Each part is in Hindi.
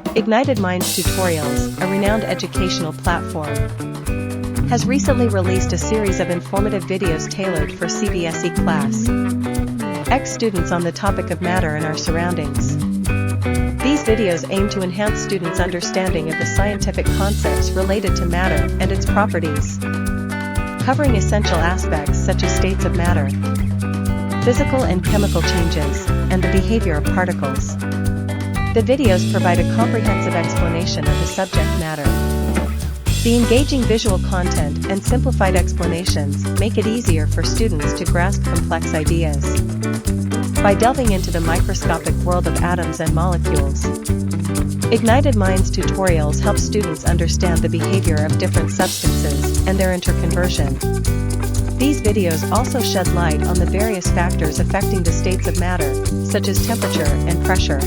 Ignited Minds Tutorials, a renowned educational platform, has recently released a series of informative videos tailored for CBSE Class X students on the topic of matter and our surroundings. These videos aim to enhance students' understanding of the scientific concepts related to matter and its properties, covering essential aspects such as states of matter, physical and chemical changes, and the behavior of particles. The videos provide a comprehensive explanation of the subject matter. The engaging visual content and simplified explanations make it easier for students to grasp complex ideas. By delving into the microscopic world of atoms and molecules, Ignited Minds Tutorials help students understand the behavior of different substances and their interconversion. These videos also shed light on the various factors affecting the states of matter, such as temperature and pressure.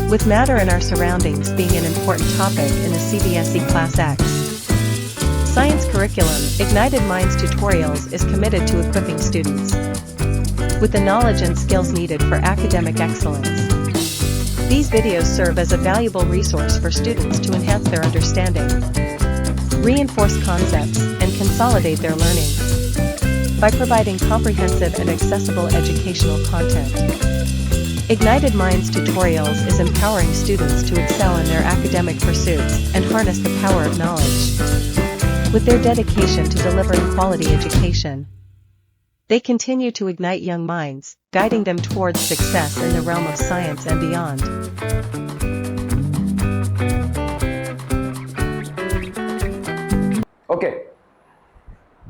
With matter and our surroundings being an important topic in the CBSE Class X science curriculum, Ignited Minds Tutorials is committed to equipping students with the knowledge and skills needed for academic excellence. These videos serve as a valuable resource for students to enhance their understanding, reinforce concepts, and consolidate their learning by providing comprehensive and accessible educational content. Ignited Minds Tutorials is empowering students to excel in their academic pursuits and harness the power of knowledge. With their dedication to delivering quality education, they continue to ignite young minds, guiding them towards success in the realm of science and beyond.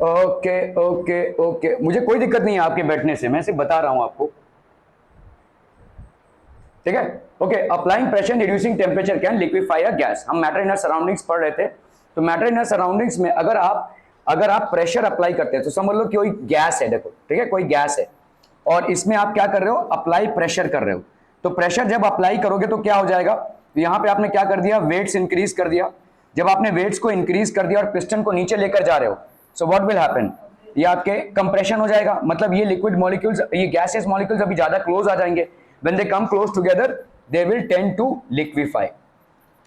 Okay मुझे कोई दिक्कत नहीं है आपके बैठने से, मैं सिर्फ बता रहा हूं आपको, ठीक है। Okay, applying pressure reducing temperature can liquefy a gas. हम मैटर इन सराउंडिंग्स पढ़ रहे थे, तो मैटर इन सराउंडिंग्स में अगर आप प्रेशर अप्लाई करते हैं तो समझ लो कि कोई गैस है, देखो ठीक है, कोई गैस है और इसमें आप क्या कर रहे हो, अप्लाई प्रेशर कर रहे हो। तो प्रेशर जब अप्लाई करोगे तो क्या हो जाएगा, तो यहां पे आपने क्या कर दिया, वेट्स इंक्रीज कर दिया। जब आपने वेट्स को इंक्रीज कर दिया और पिस्टन को नीचे लेकर जा रहे हो, सो व्हाट विल हैपन, ये आपके कंप्रेशन हो जाएगा। मतलब ये लिक्विड मॉलिक्यूल्स, ये गैसेस मॉलिक्यूल्स अभी ज्यादा क्लोज आ जाएंगे। When they come close together, they will tend to liquefy.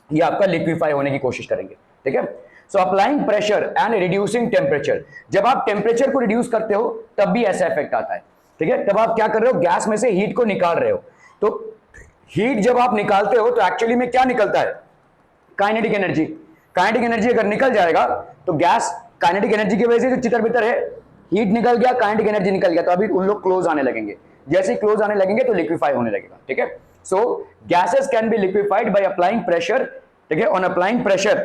ये आपका लिक्विफाई होने की कोशिश करेंगे, ठीक है। So applying pressure and reducing temperature, जब आप टेम्परेचर को रिड्यूस करते हो तब भी ऐसा इफेक्ट आता है, ठीक है। तब आप क्या कर रहे हो, गैस में से हीट को निकाल रहे हो। तो हीट जब आप निकालते हो तो एक्चुअली में क्या निकलता है, काइनेटिक एनर्जी। काइनेटिक एनर्जी अगर निकल जाएगा तो गैस काइनेटिक एनर्जी की वजह से जो चितर बितर है, हीट निकल गया, काइनेटिक एनर्जी निकल गया, तो अभी उन लोग क्लोज आने लगेंगे। जैसे क्लोज आने लगेंगे तो लिक्विफाई होने लगेगा, ठीक है। So gases can be liquefied by applying pressure, ठीक है। On applying pressure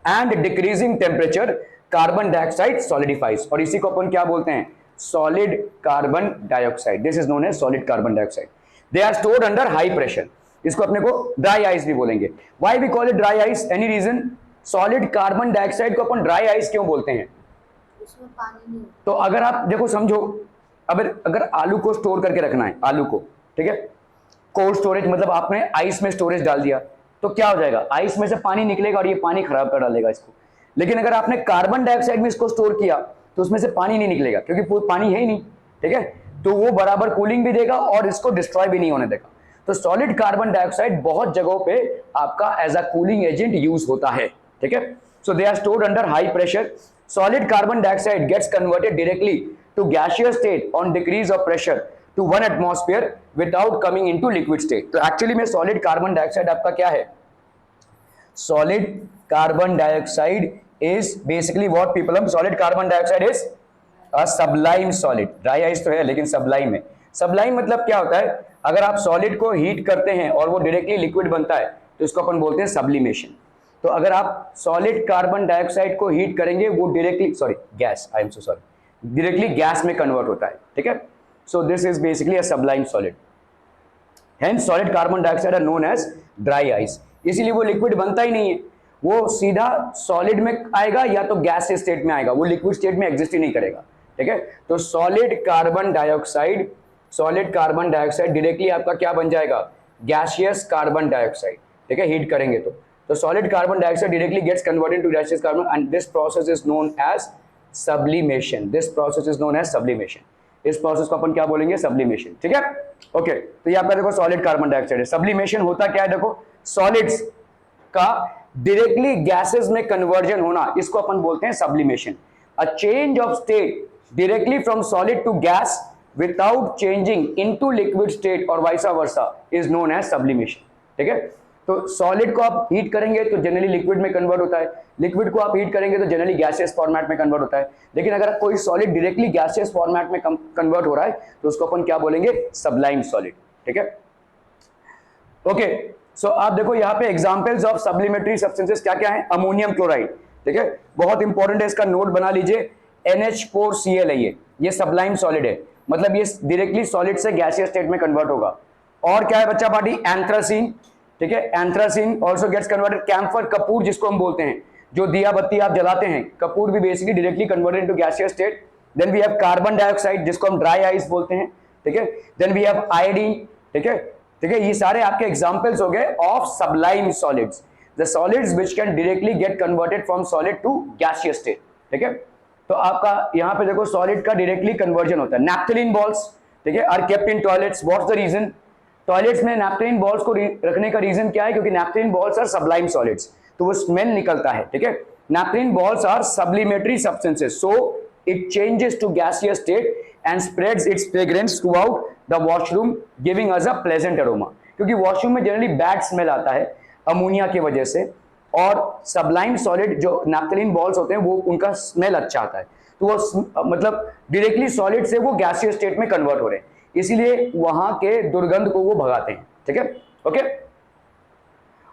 and decreasing temperature, carbon dioxide solidifies, और इसी को अपन क्या बोलते हैं, solid carbon dioxide. This is known as solid carbon dioxide. They are stored under high pressure. इसको अपने को ड्राई आइस भी बोलेंगे। Why we call it dry ice, any reason? Solid carbon dioxide को अपन ड्राई आइस क्यों बोलते हैं? उसमें पानी नहीं। तो अगर आप देखो, समझो, अगर आलू को स्टोर करके रखना है, आलू को, ठीक है, कोल्ड स्टोरेज, मतलब आपने आइस में स्टोरेज डाल दिया तो क्या हो जाएगा, आइस में से पानी निकलेगा और ये पानी खराब कर डालेगा इसको। लेकिन अगर आपने कार्बन डाइऑक्साइड में इसको स्टोर किया तो उसमें से पानी नहीं निकलेगा, क्योंकि पानी है ही नहीं, ठीक है। तो वो बराबर कूलिंग भी देगा और इसको डिस्ट्रॉय भी नहीं होने देगा। तो सॉलिड कार्बन डाइऑक्साइड बहुत जगहों पे आपका as a cooling agent use होता है, ठीक है। So they are stored under high pressure. Solid carbon dioxide gets converted directly to gaseous state on decrease of pressure to 1 atmosphere without coming into liquid state. तो एक्चुअली में सॉलिड कार्बन डाइऑक्साइड आपका क्या है, solid carbon dioxide is basically what people, हम solid carbon dioxide is a sublime solid. Dry ice तो है लेकिन सबलाइम है। सबलाइम मतलब क्या होता है, अगर आप सॉलिड को हीट करते हैं और वो डायरेक्टली लिक्विड बनता है तो इसको अपन बोलते हैं सब्लिमेशन। तो अगर आप सॉलिड कार्बन डाइऑक्साइड को हीट करेंगे, वो directly, sorry gas, I am so sorry, directly gas में कन्वर्ट होता है, ठीक है। So this is basically a sublime solid. Hence solid carbon dioxide are known as dry ice. इसीलिए वो लिक्विड बनता ही नहीं है, वो सीधा सॉलिड में आएगा या तो गैस स्टेट में आएगा, वो लिक्विड स्टेट में एग्जिस्ट ही नहीं करेगा, ठीक है। तो सॉलिड कार्बन डाइऑक्साइड डायरेक्टली आपका क्या बन जाएगा, गैसियस कार्बन डाइऑक्साइड, ठीक है, हीट करेंगे तो solid carbon dioxide directly gets converted to gaseous carbon and this process is known as sublimation. This process is known as sublimation. इस प्रोसेस को अपन क्या बोलेंगे, सबलिमेशन, ठीक है। ओके, तो ये आपका देखो सॉलिड कार्बन डाइऑक्साइड है। सबलिमेशन होता क्या है, देखो सॉलिड्स का डायरेक्टली गैसेस में कन्वर्जन होना, इसको अपन बोलते हैं sublimation. A change of state directly from solid to gas without changing into liquid state और vice versa is known as sublimation. ठीक है, तो सॉलिड को आप हीट करेंगे तो जनरली लिक्विड में कन्वर्ट होता है, लिक्विड को आप हीट करेंगे तो जनरली गैसियस फॉर्मेट में कन्वर्ट होता है। लेकिन अगर कोई सॉलिड डायरेक्टली गैसियस फॉर्मेट में कन्वर्ट हो रहा है तो उसको अपन क्या बोलेंगे, सब्लाइम सॉलिड। ठीक है, ओके। सो आप देखो यहाँ पे एग्जांपल्स ऑफ सब्लिमेटरी सब्सटेंसेस क्या क्या है। अमोनियम क्लोराइड, ठीक है, बहुत इंपॉर्टेंट है, इसका नोट बना लीजिए। NH4Cl है ये सब्लाइम सॉलिड है, मतलब ये डायरेक्टली सॉलिड से गैसियस स्टेट में कन्वर्ट होगा। और क्या है बच्चा पार्टी, एंथ्रासीन। ठीक है, anthracene also gets converted. Camphor, कपूर जिसको हम बोलते हैं, जो दिया बत्ती आप जलाते हैं, कपूर भी basically directly converted into gaseous state. Then we have carbon dioxide जिसको हम ड्राई आइस बोलते हैं। ठीक है, देन वी हैव आयोडीन। ठीक है, ठीक है, ये सारे आपके एग्जांपल्स हो गए of sublime solids, the solids which can directly get converted from solid to gaseous state. ठीक है, तो आपका यहाँ पे देखो सॉलिड का डायरेक्टली कन्वर्जन होता है। नैप्थलीन बॉल्स, ठीक है, are kept in toilets. What's the reason, toilets में नैप्थलीन बॉल्स को रखने का रीजन क्या है, क्योंकि naphthalene balls are sublime solids, तो वो स्मेल निकलता है। ठीक है, naphthalene balls are sublimatory substances, so it changes to gaseous state and spreads its fragrance throughout the washroom giving us a pleasant aroma। क्योंकि वॉशरूम में जनरली बैड स्मेल आता है अमोनिया की वजह से, और सब्लाइम सॉलिड जो नैप्थलीन बॉल्स होते हैं वो उनका स्मेल अच्छा आता है, तो वो मतलब डायरेक्टली सॉलिड से वो गैसियस स्टेट में कन्वर्ट हो रहे हैं, इसीलिए वहां के दुर्गंध को वो भगाते हैं। ठीक है, ओके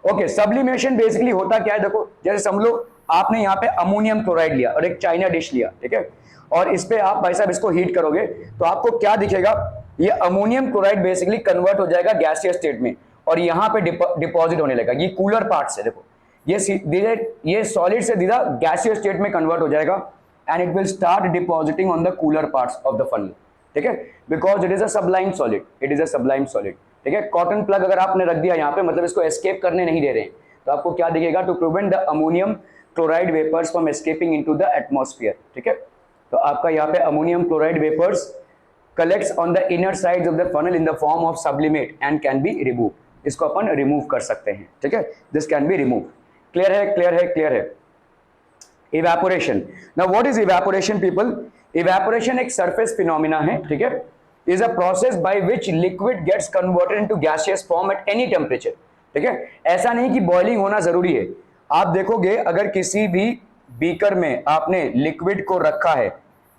ओके। सब्लिमेशन बेसिकली होता क्या है, देखो जैसे समझ लो आपने यहाँ पे अमोनियम क्लोराइड लिया और एक चाइना डिश लिया, ठीक है, और इस पे आप भाई साहब इसको हीट करोगे तो आपको क्या दिखेगा, ये अमोनियम क्लोराइड बेसिकली कन्वर्ट हो जाएगा गैसियस स्टेट में और यहाँ पे डिपॉजिट होने लगेगा। ये कूलर पार्ट से देखो ये सॉलिड से सीधा गैसियस स्टेट में कन्वर्ट हो जाएगा and it will start depositing on the cooler parts of the funnel. ठीक है, because it is a sublime solid, it is a sublime solid. ठीक है, कॉटन प्लग अगर आपने रख दिया यहाँ पे, मतलब इसको एस्केप करने नहीं दे रहे हैं, तो आपको क्या दिखेगा, to prevent the ammonium chloride vapours from escaping into the atmosphere. ठीक है, तो आपका यहाँ पे ammonium chloride vapours collects on the inner sides of the funnel in the form of sublimate and can be remove. इसको अपन रिमूव कर सकते हैं। ठीक है, this can be remove. Clear है, क्लियर है, क्लियर है। Evaporation, now what is evaporation people? Evaporation एक सरफेस फिनोमिना है, ठीक है, is a process by which liquid gets converted into gaseous form at any temperature. ठीक है, ऐसा नहीं कि बॉइलिंग होना जरूरी है। आप देखोगे अगर किसी भी बीकर में आपने लिक्विड को रखा है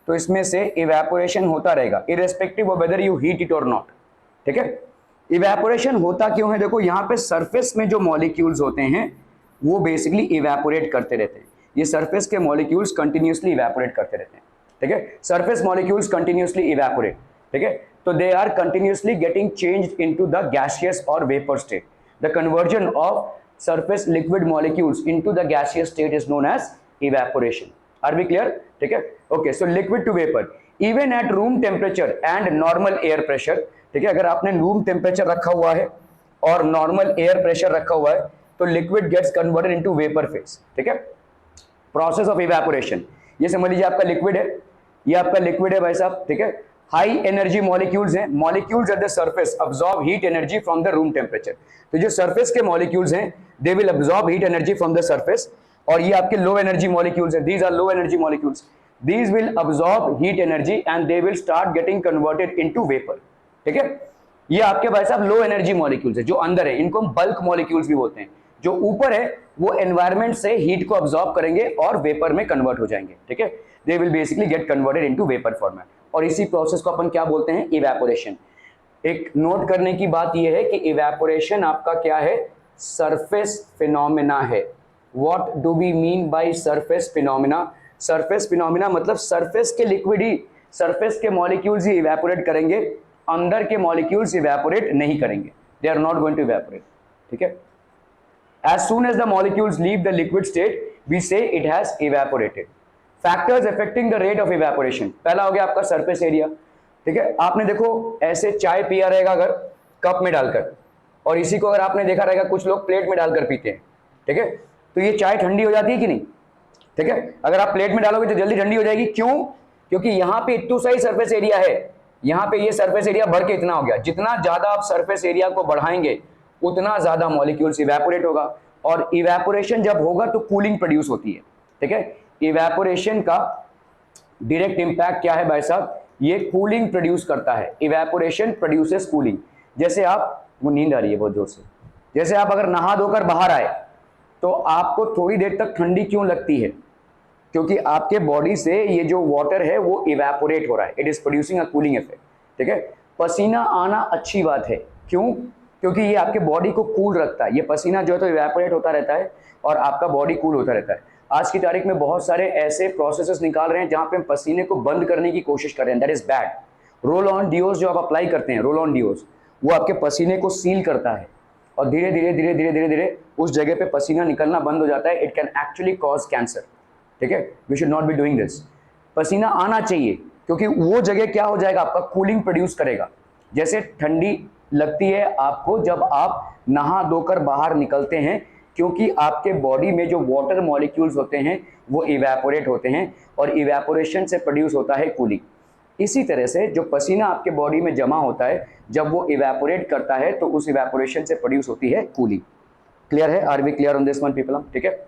तो इसमें से इवेपोरेशन होता रहेगा irrespective of whether you heat it और नॉट। ठीक है, इवेपोरेशन होता क्यों है, देखो यहाँ पे सरफेस में जो मॉलिक्यूल्स होते हैं वो बेसिकली इवेपोरेट करते रहते हैं। ये सरफेस के मॉलिक्यूल्स कंटिन्यूसली इवेपोरेट करते रहते हैं। ठीक है, सरफेस मॉलिक्यूल्स कंटिन्यूसली इवेपोरेट। ठीक है, तो they are continuously getting changed into the gaseous और vapour state. The conversion of surface liquid molecules into the gaseous state is known as evaporation. Are we clear? ठीक है, okay, so liquid to vapor even at room temperature and normal air pressure। ठीक है, अगर आपने रूम टेम्परेचर रखा हुआ है और नॉर्मल एयर प्रेशर रखा हुआ है तो liquid gets converted into vapour phase. ठीक है, प्रोसेस ऑफ इवेपोरेशन, ये समझ लीजिए आपका लिक्विड है, ये आपका लिक्विड है भाई साहब। ठीक है, हाई एनर्जी मॉलिक्यूल्स हैं, molecules at the surface absorb heat energy from the room temperature. तो जो सरफेस के मॉलिक्यूल्स हैं they will absorb heat energy from the surface, और ये आपके लो एनर्जी मॉलिक्यूल्स हैं, these are low energy molecules, these will absorb heat energy and they will start getting converted into vapour. ठीक है, ये आपके भाई साहब लो एनर्जी मॉलिक्यूल्स है जो अंदर है, इनको हम बल्क मॉलिक्यूल्स भी बोलते हैं। जो ऊपर है वो एनवायरमेंट से हीट को अब्सॉर्ब करेंगे और वेपर में कन्वर्ट हो जाएंगे। ठीक है, they will basically get converted into vapour format, और इसी प्रोसेस को अपन क्या बोलते हैं, इवेपोरेशन। एक नोट करने की बात यह है कि इवेपोरेशन आपका क्या है, सरफेस फिनोमिना है। What do we mean by surface phenomena? Surface phenomena मतलब सरफेस के लिक्विड ही, सरफेस के मॉलिक्यूल्स ही इवेपोरेट करेंगे, अंदर के मॉलिक्यूल्स इवेपोरेट नहीं करेंगे, they are not going to evaporate. ठीक है, as soon as the molecules leave the liquid state we say it has evaporated। Factors affecting the rate of evaporation, पहला हो गया आपका सरफेस एरिया। ठीक है, आपने देखो ऐसे चाय पिया रहेगा अगर कप में डालकर, और इसी को अगर आपने देखा रहेगा कुछ लोग प्लेट में डालकर पीते हैं। ठीक है, तो ये चाय ठंडी हो जाती है कि नहीं? ठीक है, अगर आप प्लेट में डालोगे तो जल्दी ठंडी हो जाएगी, क्यों? क्योंकि यहाँ पे इतना सा ही सरफेस एरिया है, यहाँ पे ये सरफेस एरिया बढ़ के इतना हो गया। जितना ज्यादा आप सरफेस एरिया को बढ़ाएंगे उतना ज्यादा मॉलिक्यूल्स इवेपोरेट होगा, और इवेपोरेशन जब होगा तो कूलिंग प्रोड्यूस होती है। ठीक है, इवेपोरेशन का डायरेक्ट इंपैक्ट क्या है भाई साहब, ये कूलिंग प्रोड्यूस करता है। Evaporation produces cooling. जैसे आप, वो नींद आ रही है बहुत जोर से, जैसे आप अगर नहा धोकर बाहर आए तो आपको थोड़ी देर तक ठंडी क्यों लगती है, क्योंकि आपके बॉडी से ये जो वाटर है वो इवेपोरेट हो रहा है, it is producing a cooling effect. ठीक है, पसीना आना अच्छी बात है, क्यों, क्योंकि ये आपके बॉडी को कूल रखता है। ये पसीना जो है तो इवेपोरेट होता रहता है और आपका बॉडी कूल होता रहता है। आज की तारीख में बहुत सारे ऐसे प्रोसेसेस निकाल रहे हैं जहां पे हम पसीने को बंद करने की कोशिश कर रहे हैं, that is bad. Roll on deos जो आप अप्लाई करते हैं, रोल ऑन डिओज, वो आपके पसीने को सील करता है और धीरे धीरे धीरे धीरे धीरे धीरे उस जगह पे पसीना निकलना बंद हो जाता है। It can actually cause cancer. ठीक है, we should not be doing this. पसीना आना चाहिए क्योंकि वो जगह क्या हो जाएगा, आपका कूलिंग प्रोड्यूस करेगा। जैसे ठंडी लगती है आपको जब आप नहा धोकर बाहर निकलते हैं, क्योंकि आपके बॉडी में जो वाटर मॉलिक्यूल्स होते हैं वो इवेपोरेट होते हैं और इवेपोरेशन से प्रोड्यूस होता है कूलिंग। इसी तरह से जो पसीना आपके बॉडी में जमा होता है जब वो इवेपोरेट करता है तो उस इवेपोरेशन से प्रोड्यूस होती है कूलिंग। क्लियर है, are we clear on this one people? ठीक है,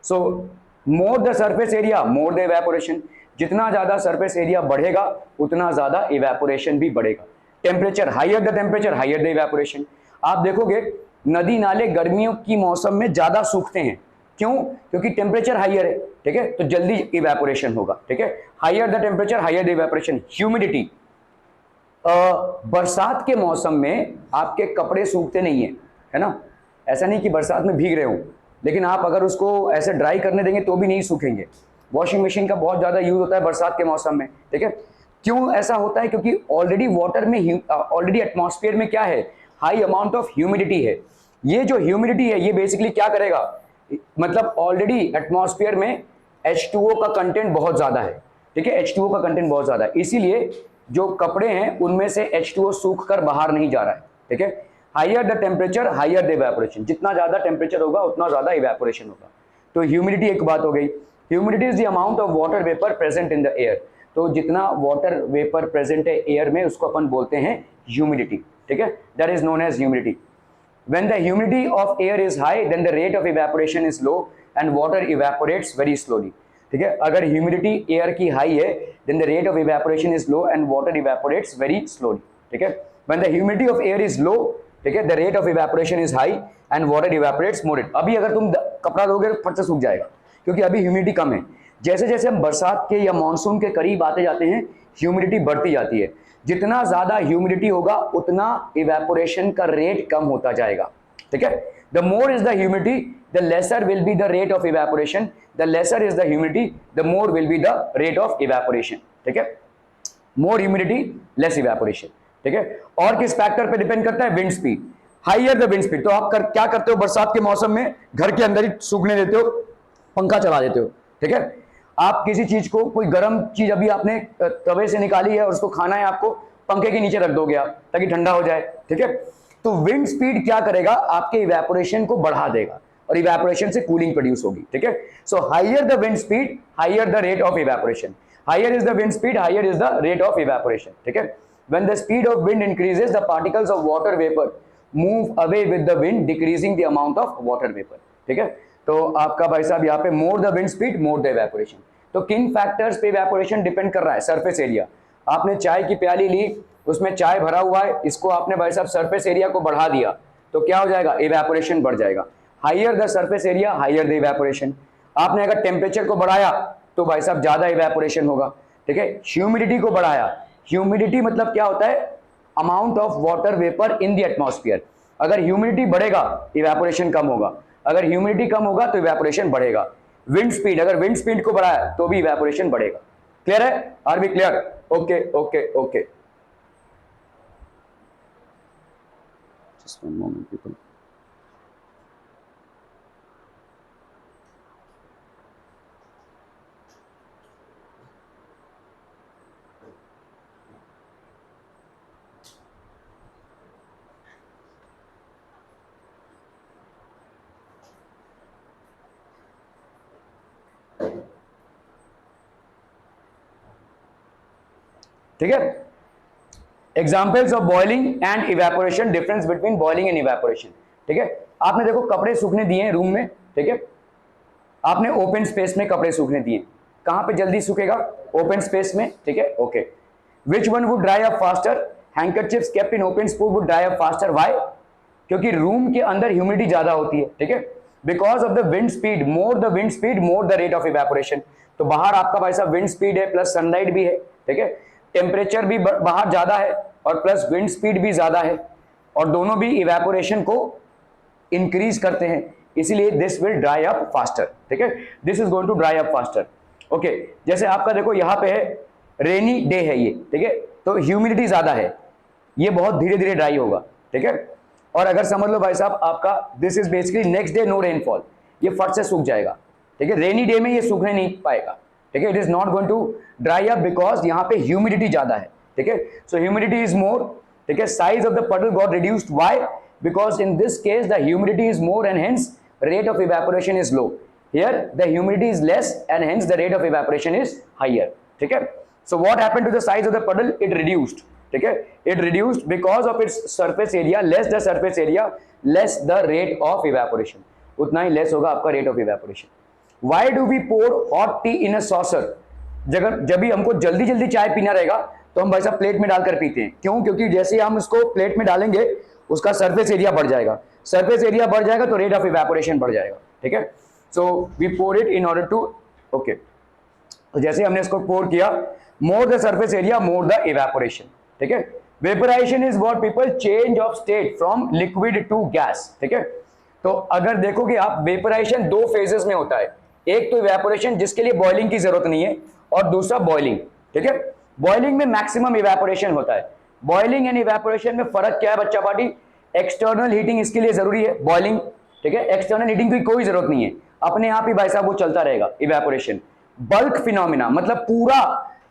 so more the surface area more the evaporation. जितना ज्यादा सरफेस एरिया बढ़ेगा उतना ज्यादा इवेपोरेशन भी बढ़ेगा। Temperature higher the temperature higher the evaporation. आप देखोगे नदी नाले गर्मियों की मौसम में ज्यादा सूखते हैं, क्यों, क्योंकि टेम्परेचर हाइयर है। ठीक है, तो जल्दी इवेपोरेशन होगा। ठीक है, higher the temperature higher the evaporation. Humidity, बरसात के मौसम में आपके कपड़े सूखते नहीं है, है ना, ऐसा नहीं कि बरसात में भीग रहे हो, लेकिन आप अगर उसको ऐसे ड्राई करने देंगे तो भी नहीं सूखेंगे। वॉशिंग मशीन का बहुत ज्यादा यूज होता है बरसात के मौसम में। ठीक है, क्यों ऐसा होता है, क्योंकि ऑलरेडी वाटर में, ऑलरेडी एटमॉस्फेयर में क्या है, हाई अमाउंट ऑफ ह्यूमिडिटी है। ये जो ह्यूमिडिटी है ये बेसिकली क्या करेगा, मतलब ऑलरेडी एटमॉस्फेयर में H2O का कंटेंट बहुत ज्यादा है। ठीक है, H2O का कंटेंट बहुत ज्यादा है, इसीलिए जो कपड़े हैं उनमें से H2O सूख कर बाहर नहीं जा रहा है। ठीक है, higher the temperature higher the evaporation. जितना ज्यादा टेम्परेचर होगा उतना ज्यादा इवेपोरेशन होगा। तो ह्यूमिडिटी एक बात हो गई। Humidity is the amount of water vapour present in the air. तो जितना वाटर वेपर प्रेजेंट है एयर में उसको अपन बोलते हैं ह्यूमिडिटी। ठीक है, that is known as humidity. When the humidity of air is high, then the rate of evaporation is low and water evaporates very slowly. ठीक है, अगर ह्यूमिडिटी एयर की हाई है then the rate of evaporation is low and water evaporates very slowly. ठीक है, when the humidity of air is low, ठीक है, the rate of evaporation is high and water evaporates more. अभी अगर तुम कपड़ा धोगे फट से सूख जाएगा क्योंकि अभी ह्यूमिडिटी कम है। जैसे जैसे हम बरसात के या मानसून के करीब आते जाते हैं ह्यूमिडिटी बढ़ती जाती है। जितना ज्यादा ह्यूमिडिटी होगा उतना इवेपोरेशन का रेट कम होता जाएगा। ठीक है, the more is the humidity the lesser will be the rate of evaporation, the lesser is the humidity the more will be the rate of evaporation. ठीक है, मोर ह्यूमिडिटी लेस इवेपोरेशन। ठीक है, और किस फैक्टर पे डिपेंड करता है, wind speed. Higher the wind speed, तो आप क्या करते हो बरसात के मौसम में, घर के अंदर ही सूखने देते हो, पंखा चला देते हो। ठीक है, आप किसी चीज को, कोई गर्म चीज अभी आपने तवे से निकाली है और उसको खाना है आपको, पंखे के नीचे रख दोगे आप ताकि ठंडा हो जाए। ठीक है, तो विंड स्पीड क्या करेगा, आपके इवेपोरेशन को बढ़ा देगा और इवेपोरेशन से कूलिंग प्रोड्यूस होगी। ठीक है, so higher the wind speed higher the rate of evaporation. Higher is the wind speed higher is the rate of evaporation. ठीक है, when the speed of wind increases the particles of water vapour move away with the wind decreasing the amount of water vapour. ठीक है, तो आपका भाई साहब यहाँ पे more the wind speed more the evaporation. तो किन फैक्टर्स पे इवेपोरेशन डिपेंड कर रहा है, सरफेस एरिया। आपने चाय की प्याली ली, उसमें चाय भरा हुआ है, इसको आपने भाई साहब सरफेस एरिया को बढ़ा दिया तो क्या हो जाएगा, इवेपोरेशन बढ़ जाएगा। Higher the surface area higher the evaporation. आपने अगर टेम्परेचर को बढ़ाया तो भाई साहब ज्यादा इवेपोरेशन होगा। ठीक है, ह्यूमिडिटी को बढ़ाया, ह्यूमिडिटी मतलब क्या होता है, amount of water vapour in the atmosphere. अगर ह्यूमिडिटी बढ़ेगा इवेपोरेशन कम होगा, अगर ह्यूमिडिटी कम होगा तो इवेपोरेशन बढ़ेगा। विंड स्पीड, अगर विंड स्पीड को बढ़ाया तो भी इवेपोरेशन बढ़ेगा। क्लियर है, are we clear? Okay okay okay, just one moment people. ठीक है, examples of boiling and evaporation, difference between boiling and evaporation. ठीक है, आपने देखो कपड़े सूखने दिए हैं रूम में, ठीक है, आपने ओपन स्पेस में कपड़े सूखने दिए, कहां पे जल्दी सूखेगा? ओपन स्पेस में, ठीक है, okay. Which one would dry up faster? Handkerchiefs kept in open space would dry up faster, why? क्योंकि रूम के अंदर ह्यूमिडिटी ज्यादा होती है, ठीक है, because of the wind speed, more the wind speed more the rate of evaporation. तो बाहर आपका भाई साहब विंड स्पीड है प्लस सनलाइट भी है, ठीक है, टेम्परेचर भी बाहर ज्यादा है और प्लस विंड स्पीड भी ज्यादा है, और दोनों भी इवेपोरेशन को इंक्रीज करते हैं, इसीलिए this will dry up faster, ठीक है, this is going to dry up faster. Okay, जैसे आपका देखो यहाँ पे है रेनी डे है ये, ठीक है, तो ह्यूमिडिटी ज्यादा है, ये बहुत धीरे धीरे ड्राई होगा, ठीक है। और अगर समझ लो भाई साहब आपका this is basically next day no rainfall, ये फट से सूख जाएगा, ठीक है, रेनी डे में ये सूखने नहीं पाएगा, ठीक है, it is not going to dry up because यहाँ पे ह्यूमिडिटी ज्यादा है, ठीक है, सो ह्यूमिडिटी इज मोर, ठीक है, size of the puddle got reduced, why? Because in this case the humidity is more and hence rate of evaporation is low. Here the humidity is less and hence the rate of evaporation is higher, ठीक है। So what happened to the size of the puddle? It reduced, ठीक है, it reduced because of its surface area, less the surface area, less the rate of evaporation, उतना ही less होगा आपका rate of evaporation. Why do we pour hot tea in a saucer? जब भी हमको जल्दी जल्दी चाय पीना रहेगा तो हम भाई साहब प्लेट में डालकर पीते हैं, क्यों? क्योंकि जैसे ही हम इसको प्लेट में डालेंगे उसका सरफेस एरिया बढ़ जाएगा, सरफेस एरिया बढ़ जाएगा तो रेट ऑफ इवेपोरेशन बढ़ जाएगा, ठीक है। So we pour it in order to, okay, तो जैसे हमने इसको पोर किया, more the surface area more the evaporation, ठीक है। Vaporisation is what people change of state from liquid to gas, ठीक है। तो अगर देखोगे आप वेपोराइजेशन दो फेजेस में होता है, एक तो इवेपोरेशन जिसके लिए बॉइलिंग की जरूरत नहीं है और दूसरा बॉइलिंग, ठीक है। बॉइलिंग में मैक्सिमम इवेपोरेशन होता है, बॉइलिंग एंड इवेपोरेशन में फर्क क्या है बच्चा पार्टी? एक्सटर्नल हीटिंग इसके लिए जरूरी है बॉइलिंग, ठीक है, एक्सटर्नल हीटिंग की कोई जरूरत नहीं है, अपने आप ही भाई साहब वो चलता रहेगा इवेपोरेशन। बल्क फिनोमिना मतलब पूरा,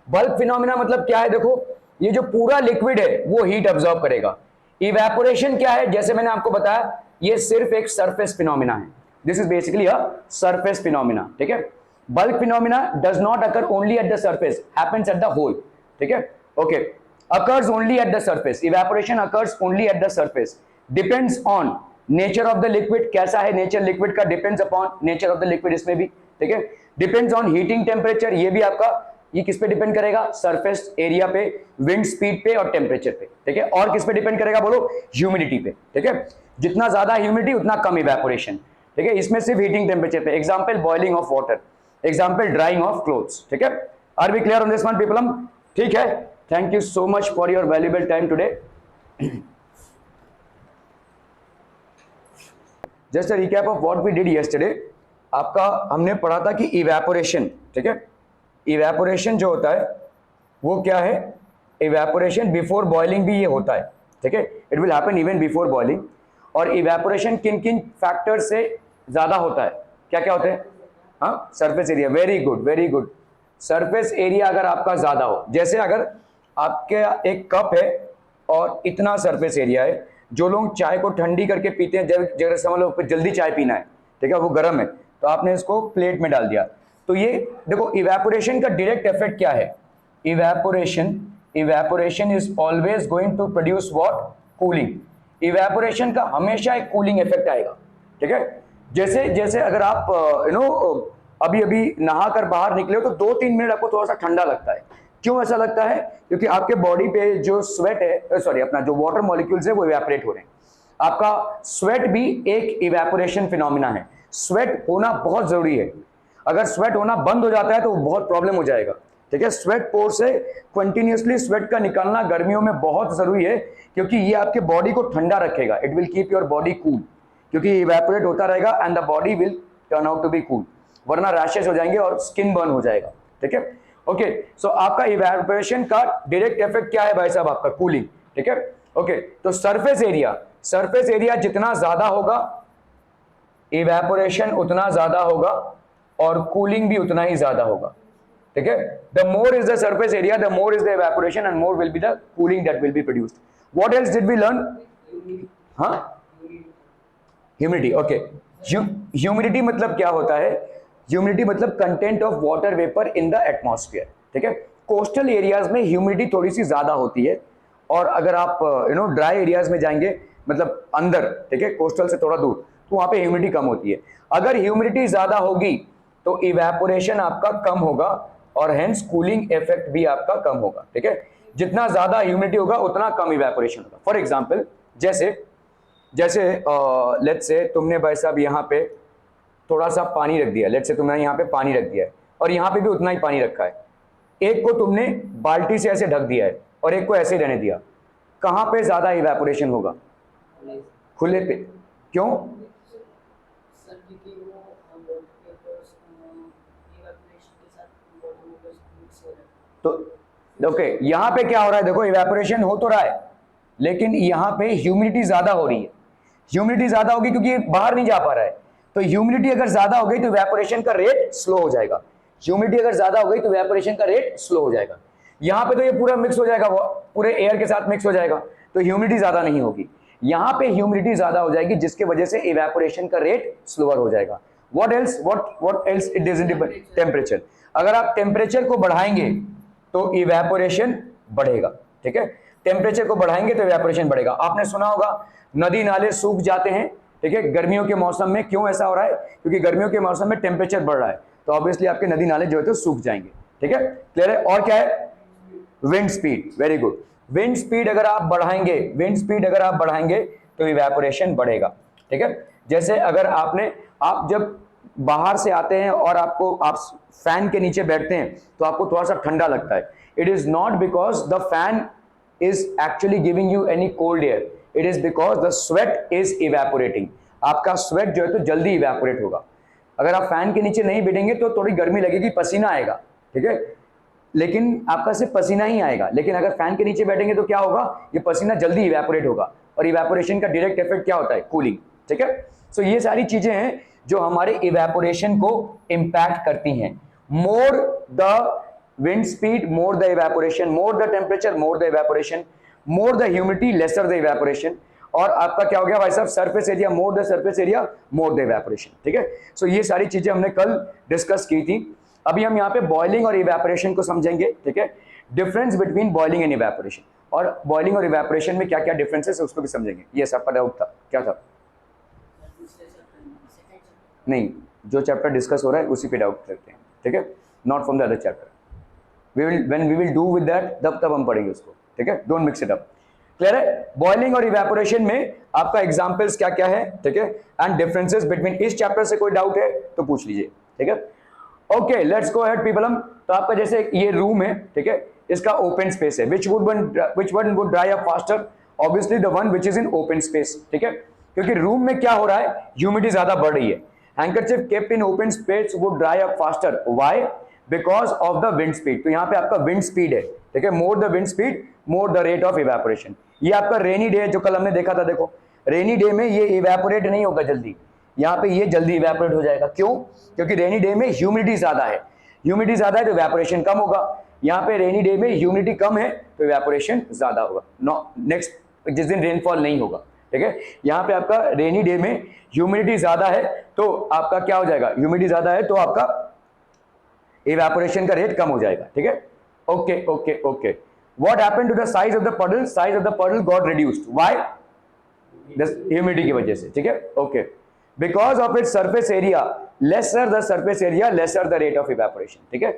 बल्क फिनोमिना मतलब क्या है? देखो ये जो पूरा लिक्विड है वो हीट ऑब्जॉर्व करेगा। इवेपोरेशन क्या है? जैसे मैंने आपको बताया ये सिर्फ एक सरफेस फिनोमिना है, this is basically a surface phenomena, ठीक है। Bulk phenomena does not occur only at the surface, happens at the whole, ठीक है, okay, occurs only at the surface, evaporation occurs only at the surface, depends on nature of the liquid, कैसा है नेचर लिक्विड का, depends upon nature of the liquid इसमें भी, ठीक है, depends on heating temperature, ये भी आपका, ये किस पे डिपेंड करेगा? सरफेस एरिया पे, विंड स्पीड पे और टेम्परेचर पे, ठीक है, और किस पे डिपेंड करेगा बोलो? ह्यूमिडिटी पे, ठीक है, जितना ज्यादा ह्यूमिडिटी उतना कम इवेपोरेशन, ठीक है, इसमें सिर्फ हीटिंग टेम्परेचर पे। Example boiling of water, example drying of clothes, ठीक है। Are we clear on this one people? ठीक है, thank you so much for your valuable time today. Just a recap of what we did yesterday, आपका हमने पढ़ा था कि इवेपोरेशन, ठीक है, इवेपोरेशन जो होता है वो क्या है? इवेपोरेशन बिफोर बॉइलिंग भी ये होता है, ठीक है, it will happen even before boiling. और इवेपोरेशन किन किन फैक्टर से ज्यादा होता है? क्या क्या होते हैं? हाँ, surface area, very good very good, surface area अगर आपका ज्यादा हो, जैसे अगर आपके एक कप है और इतना सरफेस एरिया है, जो लोग चाय को ठंडी करके पीते हैं, जब समझ लो जल्दी चाय पीना है, ठीक है, वो गर्म है, तो आपने इसको प्लेट में डाल दिया, तो ये देखो इवेपोरेशन का डायरेक्ट इफेक्ट क्या है? Evaporation is always going to produce what? Cooling. Evaporation का हमेशा एक कूलिंग इफेक्ट आएगा, ठीक है। जैसे जैसे अगर आप अभी अभी नहा कर बाहर निकले हो तो 2-3 मिनट आपको थोड़ा सा ठंडा लगता है, क्यों ऐसा लगता है? क्योंकि आपके बॉडी पे जो स्वेट है, सॉरी अपना जो वाटर मॉलिक्यूल्स है वो इवेपोरेट हो रहे हैं। आपका स्वेट भी एक इवेपोरेशन फिनोमिना है, स्वेट होना बहुत जरूरी है, अगर स्वेट होना बंद हो जाता है तो बहुत प्रॉब्लम हो जाएगा, ठीक है। स्वेट पोर से कंटिन्यूसली स्वेट का निकलना गर्मियों में बहुत जरूरी है, क्योंकि ये आपके बॉडी को ठंडा रखेगा, it will keep your body cool, क्योंकि इवेपोरेट होता रहेगा and the body will turn out to be cool, वरना रैशेस हो जाएंगे और स्किन बर्न हो जाएगा, ठीक है। ओके, सो आपका इवेपोरेशन का डायरेक्ट इफेक्ट क्या है भाई साहब? आपका कूलिंग, ठीक है। ओके, तो सरफेस एरिया जितना ज्यादा होगा इवेपोरेशन उतना ज्यादा होगा और कूलिंग भी उतना ही ज्यादा होगा, ठीक है। The more is the surface area, the more is the evaporation and more will be the cooling that will be produced. What else did we learn? हाँ, ह्यूमिडिटी, ओके। ह्यूमिडिटी मतलब क्या होता है? ह्यूमिडिटी मतलब content of water vapour in the atmosphere, ठीक है। कोस्टल एरियाज में ह्यूमिडिटी थोड़ी सी ज्यादा होती है और अगर आप ड्राई एरियाज में जाएंगे, मतलब अंदर, ठीक है, कोस्टल से थोड़ा दूर, तो वहां पे ह्यूमिडिटी कम होती है। अगर ह्यूमिडिटी ज्यादा होगी तो इवेपोरेशन आपका कम होगा और हेंस कूलिंग इफेक्ट भी आपका कम होगा, ठीक है। जितना ज्यादा ह्यूमिडिटी होगा उतना कम इवेपोरेशन होगा। फॉर एग्जांपल जैसे जैसे लेट्स से तुमने भाई साहब यहाँ पे थोड़ा सा पानी रख दिया, लेट्स से तुमने यहाँ पे पानी रख दिया है और यहाँ पे भी उतना ही पानी रखा है। एक को तुमने बाल्टी से ऐसे ढक दिया है और एक को ऐसे ही रहने दिया, कहाँ पे ज्यादा इवेपोरेशन होगा? खुले पे। क्यों? तो ओके, यहां पे क्या हो रहा है? देखो इवेपोरेशन हो तो रहा है लेकिन यहां पे ह्यूमिडिटी ज्यादा हो रही है। ह्यूमिडिटी ज्यादा होगी क्योंकि ये बाहर नहीं जा पा रहा है। तो ह्यूमिडिटी अगर ज्यादा हो गई तो इवेपोरेशन का रेट स्लो हो जाएगा। ह्यूमिडिटी अगर ज्यादा हो गई तो इवेपोरेशन का रेट स्लो हो जाएगा। यहां पे तो ये पूरा मिक्स हो जाएगा, पूरे एयर के साथ मिक्स हो जाएगा, तो ह्यूमिडिटी ज्यादा नहीं होगी। यहां पे ह्यूमिडिटी ज्यादा हो जाएगी जिसके वजह से इवेपोरेशन का रेट स्लोअर हो जाएगा। What else it is in temperature. अगर आप टेम्परेचर को बढ़ाएंगे तो इवेपोरेशन बढ़ेगा, ठीक है। टेम्परेचर को बढ़ाएंगे तो इवेपोरेशन बढ़ेगा। आपने सुना होगा नदी नाले सूख जाते हैं, ठीक है, गर्मियों के मौसम में। क्यों ऐसा हो रहा है? क्योंकि गर्मियों के मौसम में टेम्परेचर बढ़ रहा है, तो ऑब्वियसली आपके नदी नाले जो है तो सूख जाएंगे, ठीक है। क्लियर है? और क्या है? Wind speed. Very good. Wind speed अगर आप बढ़ाएंगे तो इवेपोरेशन बढ़ेगा, ठीक है। जैसे अगर आप जब बाहर से आते हैं और आप फैन के नीचे बैठते हैं तो आपको थोड़ा सा ठंडा लगता है। It is not because the fan is actually giving you any cold air, it is because the sweat is evaporating। आपका स्वेट जो है तो जल्दी इवेपोरेट होगा। अगर आप फैन के नीचे नहीं बैठेंगे तो थोड़ी गर्मी लगेगी, पसीना आएगा, ठीक है, लेकिन आपका सिर्फ पसीना ही आएगा। लेकिन अगर फैन के नीचे बैठेंगे तो क्या होगा? ये पसीना जल्दी इवेपोरेट होगा और इवेपोरेशन का डायरेक्ट इफेक्ट क्या होता है? कूलिंग, ठीक है। सो ये सारी चीजें हैं जो हमारे इवेपोरेशन को इंपैक्ट करती हैं। More the wind speed, more the evaporation, more the temperature, more the evaporation, more the humidity, lesser the evaporation। और आपका क्या हो गया भाई साहब? Surface area, more the surface area, more the evaporation, ठीक है। सो ये सारी चीजें हमने कल डिस्कस की थी। अभी हम यहाँ पे बॉइलिंग और इवेपोरेशन को समझेंगे, ठीक है। Difference between boiling and evaporation, और बॉइलिंग और इवेपोरेशन में क्या क्या डिफरेंसेस है उसको भी समझेंगे। ये सबका डाउट था, क्या था? नहीं, जो चैप्टर डिस्कस हो रहा है उसी पे डाउट करते हैं, ठीक है, not from the other chapter. when we will do with that, तब हम पढ़ेंगे उसको, ठीक है। Don't mix it up. Clear है? बॉइलिंग और इवेपोरेशन में आपका एग्जांपल्स क्या क्या है, ठीक है, एंड डिफरेंसेस बिटवीन। इस चैप्टर से कोई डाउट है तो पूछ लीजिए, ठीक है। Okay, let's go ahead people. तो आपका जैसे ये रूम है, ठीक है, इसका ओपन स्पेस है। which one would dry up faster? obviously the one which is in open space, ठीक है, क्योंकि रूम में क्या हो रहा है? ह्यूमिडिटी ज्यादा बढ़ रही है। Handkerchief kept in open space would dry up faster। why? Because of the wind speed. तो यहाँ पे आपका विंड स्पीड है, ठीक है, मोर the wind speed more the rate of evaporation. ये आपका रेनी डे जो कल हमने देखा था, देखो रेनी डे में ये इवेपोरेट नहीं होगा जल्दी, यहाँ पे ये जल्दी इवेपोरेट हो जाएगा। क्यों? क्योंकि रेनी डे में ह्यूमिडिटी ज्यादा है। ह्यूमिडिटी ज्यादा है तो इवेपोरेशन कम होगा। यहाँ पे रेनी डे में ह्यूमिडिटी कम है तो इवेपोरेशन ज्यादा होगा। नेक्स्ट जिस दिन रेनफॉल नहीं होगा, ठीक है, यहाँ पे आपका रेनी डे में ह्यूमिडिटी ज्यादा है तो आपका क्या हो जाएगा? ह्यूमिडिटी ज्यादा है तो आपका इवेपोरेशन का रेट कम हो जाएगा, ठीक है। Okay okay okay. What happened to the size of the puddle? Size of the puddle got reduced. Why? Humidity की वजह से, ठीक है। Okay, because of its surface area, lesser the surface area lesser the rate of evaporation, ठीक है।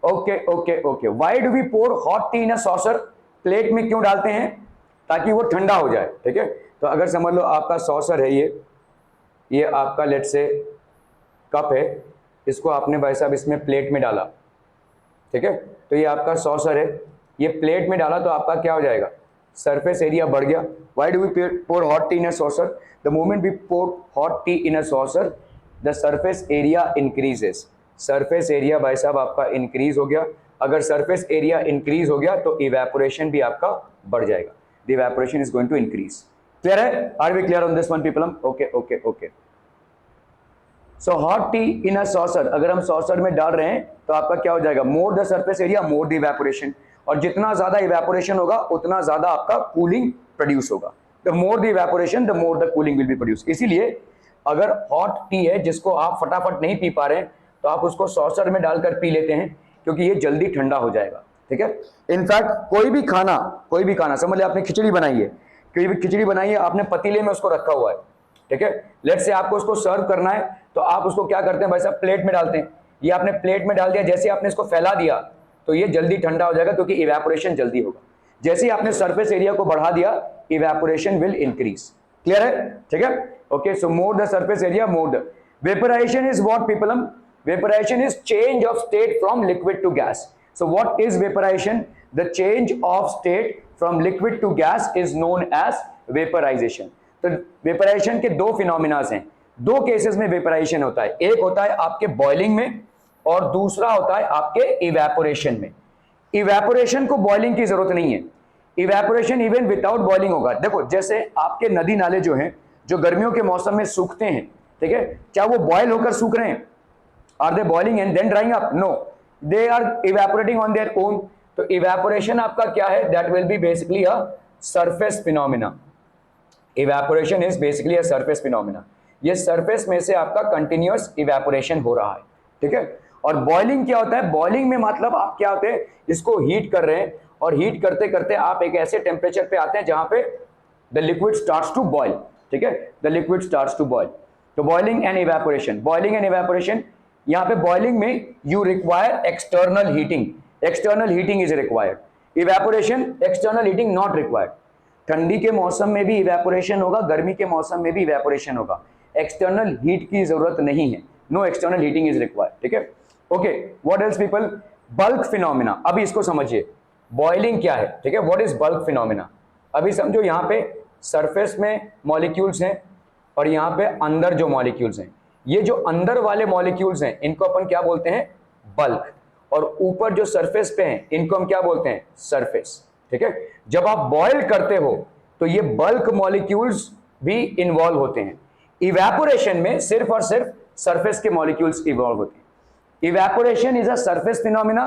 Okay okay okay. Why do we pour hot tea in a saucer? Plate में क्यों डालते हैं? ताकि वो ठंडा हो जाए, ठीक है। तो अगर समझ लो आपका सॉसर है, ये आपका लेट से कप है, इसको आपने भाई साहब इसमें प्लेट में डाला, ठीक है, तो ये आपका सॉसर है, ये प्लेट में डाला तो आपका क्या हो जाएगा? सरफेस एरिया बढ़ गया। Why do we pour hot tea in a saucer? The moment we pour hot tea in a saucer the surface area increases. Surface area भाई साहब आपका इंक्रीज हो गया। अगर सरफेस एरिया इंक्रीज हो गया तो इवेपोरेशन भी आपका बढ़ जाएगा। The evaporation is going to increase. Clear है? Are we clear on this one people? Okay okay okay. So hot tea in a saucer, अगर हम सॉसर में डाल रहे हैं तो आपका क्या हो जाएगा? मोर the surface area more the evaporation. और जितना ज्यादा इवेपोरेशन होगा उतना ज्यादा आपका कूलिंग प्रोड्यूस होगा। The more the evaporation the more the cooling will be produce. इसीलिए अगर हॉट टी है जिसको आप फटाफट नहीं पी पा रहे हैं तो आप उसको सॉसर में डालकर पी लेते हैं क्योंकि ये जल्दी ठंडा हो जाएगा। ठीक है। इनफैक्ट कोई भी खाना समझ लिया, आपने खिचड़ी बनाई है, कोई भी खिचड़ी बनाई है, आपने पतीले में उसको रखा हुआ है, ठीक है। लेट्स से आपको उसको सर्व करना है, तो आप उसको क्या करते हैं भाई साहब, प्लेट में डालते हैं। ये आपने प्लेट में डाल दिया, जैसे आपने इसको फैला दिया तो ये जल्दी ठंडा हो जाएगा, क्योंकि इवेपोरेशन जल्दी होगा। जैसे ही आपने सरफेस एरिया को बढ़ा दिया, इवेपोरेशन विल इंक्रीज। क्लियर है, ठीक है। Okay, so more the surface area more the vaporisation is what people, vaporisation is change of state from liquid to gas. So what is vaporisation? The change of state from liquid to gas is known as vaporisation. तो वेपराइजेशन के दो फिनोमिनास हैं, दो केसेस में वेपराइजेशन होता है, एक होता है आपके बॉइलिंग में और दूसरा होता है आपके इवेपोरेशन में। इवेपोरेशन को बॉइलिंग की जरूरत नहीं है, इवेपोरेशन इवन विदाउट बॉइलिंग होगा। देखो जैसे आपके नदी नाले जो हैं, जो गर्मियों के मौसम में सूखते हैं, ठीक है, क्या वो बॉयल होकर सूख रहे हैं? Are they boiling and then drying up? No, they are evaporating on their own. तो इवेपोरेशन आपका क्या है? That will be basically a surface phenomena. Evaporation is basically a surface phenomena. ये सरफेस में से आपका कंटिन्यूअस इवेपोरेशन हो रहा है, ठीक है। और बॉइलिंग क्या होता है? बॉइलिंग में मतलब आप क्या होते हैं, इसको हीट कर रहे हैं और हीट करते करते आप एक ऐसे टेम्परेचर पे आते हैं जहां पे the liquid starts to boil, ठीक है, the liquid starts to boil. तो boiling and evaporation, boiling and evaporation, यहां पे बॉइलिंग में you require external heating, external heating is required. Evaporation external heating not required. ठंडी के मौसम में भी इवेपोरेशन होगा, गर्मी के मौसम में भी इवेपोरेशन होगा, एक्सटर्नल हीट की जरूरत नहीं है, no external heating is required, ठीक है। Okay, what else people? Bulk phenomena. अभी इसको समझिए, बॉइलिंग क्या है, ठीक है, व्हाट इज बल्क फिनोमिना। अभी समझो यहाँ पे सरफेस में मॉलिक्यूल्स हैं और यहाँ पे अंदर जो मॉलिक्यूल्स हैं, ये जो अंदर वाले मॉलिक्यूल्स हैं इनको अपन क्या बोलते हैं? बल्क। और ऊपर जो सरफेस पे हैं इनको हम क्या बोलते हैं? सरफेस, ठीक है। जब आप बॉयल करते हो तो ये बल्क मॉलिक्यूल्स भी इन्वॉल्व होते हैं। इवेपोरेशन में सिर्फ और सिर्फ सरफेस के मॉलिक्यूल्स इन्वॉल्व होते हैं। Evaporation is a surface phenomena,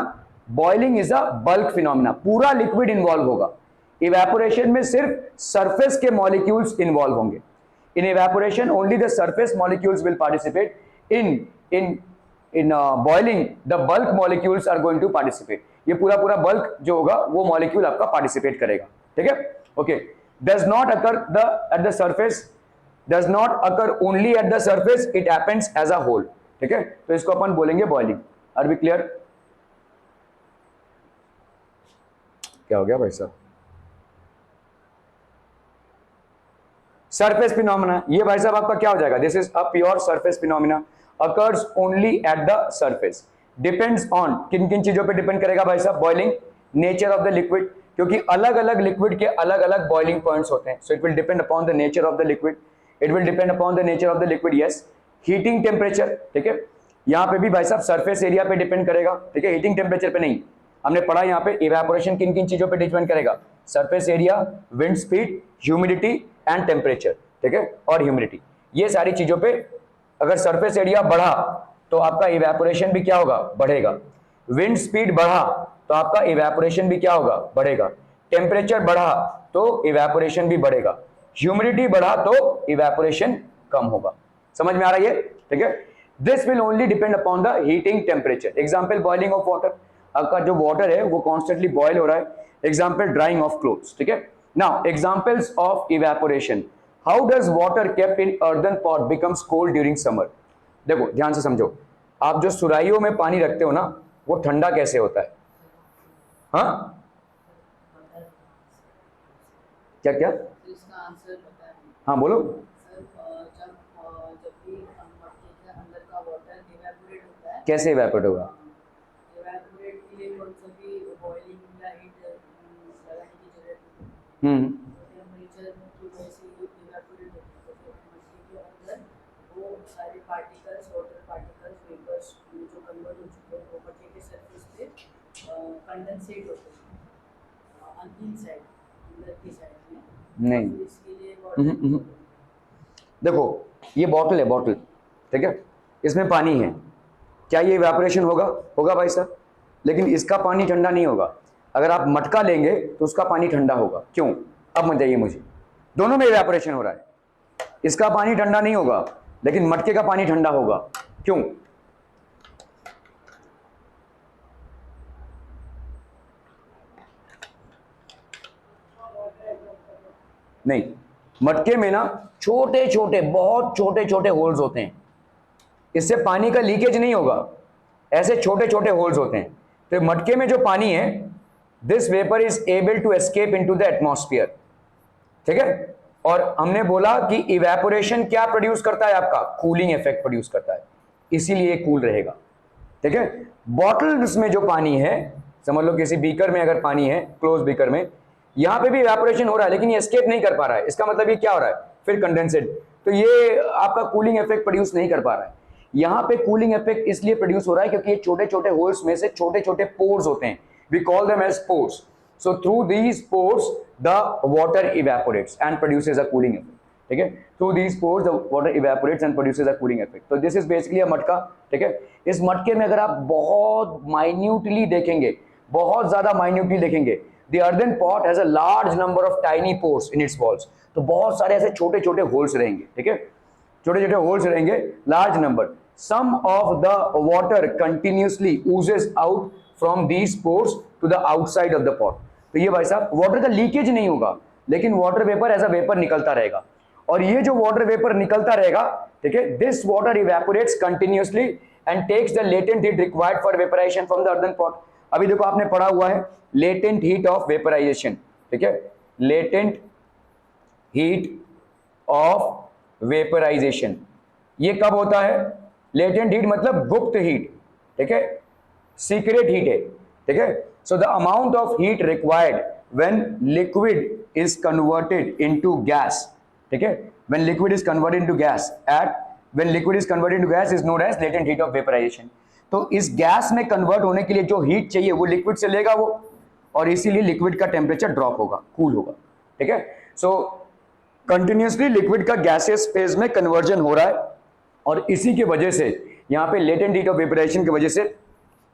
boiling is a bulk phenomena, पूरा लिक्विड इन्वॉल्व होगा। इवेपोरेशन में सिर्फ सरफेस के मॉलिक्यूल्स इन्वॉल्व होंगे। In evaporation only the surface molecules will participate, in boiling the bulk molecules are going to participate. ये पूरा पूरा बल्क जो होगा वो मॉलिक्यूल आपका पार्टिसिपेट करेगा, ठीक है। Okay, does not occur at the surface, does not occur only at the surface, it happens as a whole, ठीक है। तो इसको अपन बोलेंगे बॉइलिंग। Are we clear? क्या हो गया भाई साहब? सरफेस फिनोमिना, ये भाई साहब आपका क्या हो जाएगा? This is a pure surface phenomena, occurs only at the surface, depends on, किन किन चीजों पे डिपेंड करेगा भाई साहब? Boiling, nature of the liquid, क्योंकि अलग अलग लिक्विड के अलग अलग बॉइलिंग पॉइंट्स होते हैं, so it will depend upon the nature of the liquid, it will depend upon the nature of the liquid, yes. Heating temperature, ठीक है, यहाँ पे भी भाई साहब सरफेस एरिया पे डिपेंड करेगा, ठीक है, हीटिंग टेम्परेचर पे नहीं। हमने पढ़ा यहाँ पे इवेपोरेशन किन किन चीजों पे डिपेंड करेगा? Surface area, wind speed, humidity and temperature, ठीक है, और ह्यूमिडिटी, ये सारी चीजों पे अगर सरफेस एरिया बढ़ा तो आपका इवेपोरेशन भी क्या होगा? बढ़ेगा। विंड स्पीड बढ़ा तो आपका इवेपोरेशन भी क्या होगा? बढ़ेगा। टेम्परेचर बढ़ा तो इवेपोरेशन भी बढ़ेगा। ह्यूमिडिटी बढ़ा तो इवेपोरेशन कम होगा। समझ में आ रहा है ये? ठीक है। This will only depend upon the heating temperature. Example boiling of water, आपका जो वाटर है वो कॉन्स्टेंटली बॉयल हो रहा है। एग्जाम्पल ड्राइंग ऑफ क्लोथ्स, ठीक है। Now examples of evaporation, how does water kept in earthen pot becomes cold during summer. देखो ध्यान से समझो, आप जो सुराहियों में पानी रखते हो ना वो ठंडा कैसे होता है? हाँ क्या क्या? इसका आंसर पता है। हाँ बोलो। सर जब भी मटके के अंदर का वाटर इवेपोरेट होता है, कैसे इवेपोरेट होगा? इवेपोरेट के लिए कौन सा भी बॉइलिंग या हीट लगाने की जरूरत नहीं है। टेम्परेचर की वजह से इवेपोरेट होता है, तो फिर मटके के अंदर वो सारे पार्टिकल्स, वाटर पार्टिकल्स, वेपर्स जो कन्वर्ट हो चुके हैं वो मटके के सरफेस पे कंडेंसेट होते हैं अंदर साइड, अंदर की साइड में। नहीं। तो इसके लिए वाटर देखो ये बॉटल है, बॉटल, ठीक है, इसमें पानी है, क्या ये इवेपोरेशन होगा? होगा भाई साहब, लेकिन इसका पानी ठंडा नहीं होगा। अगर आप मटका लेंगे तो उसका पानी ठंडा होगा। क्यों? अब बताइए मुझे, दोनों में इवेपोरेशन हो रहा है, इसका पानी ठंडा नहीं होगा लेकिन मटके का पानी ठंडा होगा। क्यों? नहीं, मटके में ना छोटे छोटे, बहुत छोटे छोटे होल्स होते हैं, इससे पानी का लीकेज नहीं होगा, ऐसे छोटे छोटे होल्स होते हैं। तो मटके में जो पानी है, this vapour is able to escape into the atmosphere, ठीक है। और हमने बोला कि इवेपोरेशन क्या प्रोड्यूस करता है, आपका कूलिंग इफेक्ट प्रोड्यूस करता है, इसीलिए कूल रहेगा, ठीक है। बॉटल्स में जो पानी है, समझ लो किसी बीकर में अगर पानी है, क्लोज बीकर में, यहां पे भी इवेपोरेशन हो रहा है लेकिन ये एस्केप नहीं कर पा रहा है, इसका मतलब ये क्या हो रहा है, फिर कंडेंसेट, तो ये आपका कूलिंग इफेक्ट प्रोड्यूस नहीं कर पा रहा है। यहां पे कूलिंग इफेक्ट इसलिए प्रोड्यूस हो रहा है क्योंकि ये छोटे छोटे होल्स में से छोटे छोटे पोर्स होते हैं, we call them as pores. So through these pores, the water evaporates and produces a cooling effect. ठीक है, through these pores the water evaporates and produces a cooling effect. तो this is basically a मटका, ठीक है। इस मटके में अगर आप बहुत minutely देखेंगे, बहुत ज्यादा minutely देखेंगे, the earthen pot has a large number of tiny pores in its walls. तो बहुत सारे ऐसे छोटे छोटे होल्स रहेंगे, ठीक है, छोटे छोटे होल्स रहेंगे, large number. Some of the water continuously oozes out from these pores to the outside of the pot. तो ये भाई साहब वाटर का लीकेज नहीं होगा, लेकिन water vapour as a vapour निकलता रहेगा, और ये जो वाटर वेपर निकलता रहेगा, ठीक है, this water evaporates continuously and takes the latent heat required for vaporisation from the earthen pot. अभी देखो आपने पढ़ा हुआ है लेटेंट हीट ऑफ वेपराइजेशन, ठीक है, लेटेंट हीट ऑफ वेपराइजेशन, ये कब होता है, लेटेंट हीट मतलब गुप्त हीट, ठीक है, सीक्रेट हीट है, ठीक है। So the amount of heat required when liquid is converted into gas, ठीक है, when liquid is converted into gas when liquid is converted into gas is known as latent heat of vaporization। तो इस गैस में कन्वर्ट होने के लिए जो हीट चाहिए वो लिक्विड से लेगा वो, और इसीलिए लिक्विड का टेम्परेचर ड्रॉप होगा, कूल होगा, ठीक है। सो कंटिन्यूसली लिक्विड का गैसियस फेज में कन्वर्जन हो रहा है, और इसी की वजह से यहाँ पे लेटेंट हीट ऑफ वेपराइजेशन की वजह से